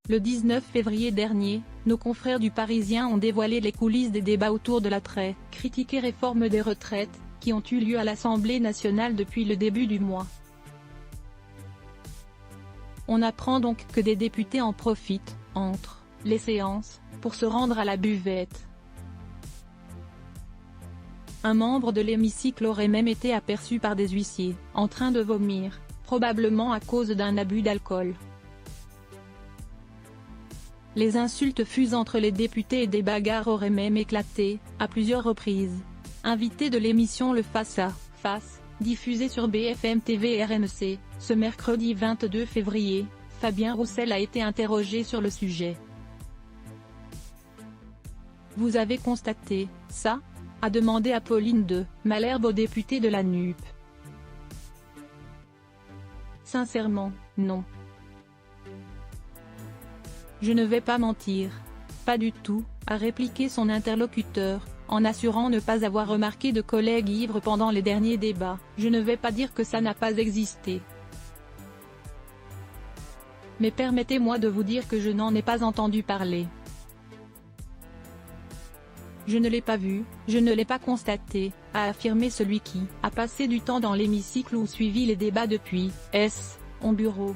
Le 19 février dernier, nos confrères du Parisien ont dévoilé les coulisses des débats autour de la très critiquée réforme des retraites, qui ont eu lieu à l'Assemblée nationale depuis le début du mois. On apprend donc que des députés en profitent, entre les séances, pour se rendre à la buvette. Un membre de l'hémicycle aurait même été aperçu par des huissiers, en train de vomir, probablement à cause d'un abus d'alcool. Les insultes fusent entre les députés et des bagarres auraient même éclaté, à plusieurs reprises. Invité de l'émission Le Face à Face, diffusée sur BFM TV et RMC, ce mercredi 22 février, Fabien Roussel a été interrogé sur le sujet. « Vous avez constaté ça ?» a demandé Apolline de Malherbe au député de la NUP. « Sincèrement, non. Je ne vais pas mentir. Pas du tout », a répliqué son interlocuteur, en assurant ne pas avoir remarqué de collègues ivres pendant les derniers débats. « Je ne vais pas dire que ça n'a pas existé. Mais permettez-moi de vous dire que je n'en ai pas entendu parler. Je ne l'ai pas vu, je ne l'ai pas constaté », a affirmé celui qui a passé du temps dans l'hémicycle ou suivi les débats depuis son bureau.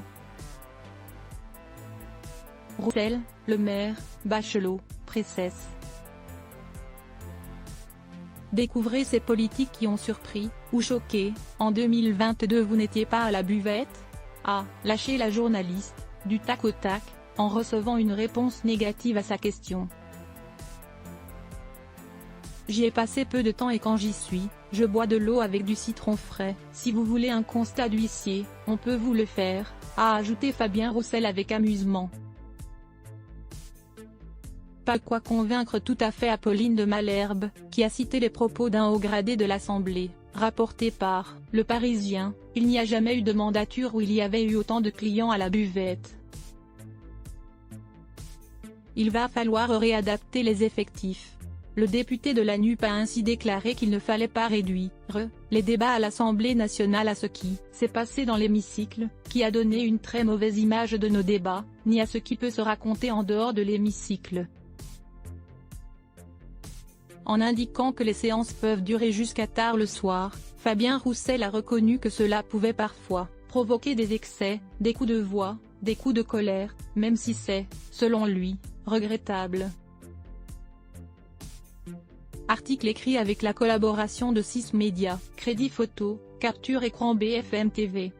Roussel, Le Maire, Bachelot, Presses. Découvrez ces politiques qui ont surpris, ou choqué. En 2022 vous n'étiez pas à la buvette ? A lâché la journaliste, du tac au tac, en recevant une réponse négative à sa question. J'y ai passé peu de temps et quand j'y suis, je bois de l'eau avec du citron frais. Si vous voulez un constat d'huissier, on peut vous le faire, a ajouté Fabien Roussel avec amusement. Pas quoi convaincre tout à fait Apolline de Malherbe, qui a cité les propos d'un haut gradé de l'Assemblée, rapporté par Le Parisien. Il n'y a jamais eu de mandature où il y avait eu autant de clients à la buvette. Il va falloir réadapter les effectifs. Le député de la NUP a ainsi déclaré qu'il ne fallait pas réduire les débats à l'Assemblée nationale à ce qui s'est passé dans l'hémicycle, qui a donné une très mauvaise image de nos débats, ni à ce qui peut se raconter en dehors de l'hémicycle. En indiquant que les séances peuvent durer jusqu'à tard le soir, Fabien Roussel a reconnu que cela pouvait parfois provoquer des excès, des coups de voix, des coups de colère, même si c'est, selon lui, regrettable. Article écrit avec la collaboration de 6 médias, Crédit Photo, Capture Écran BFM TV.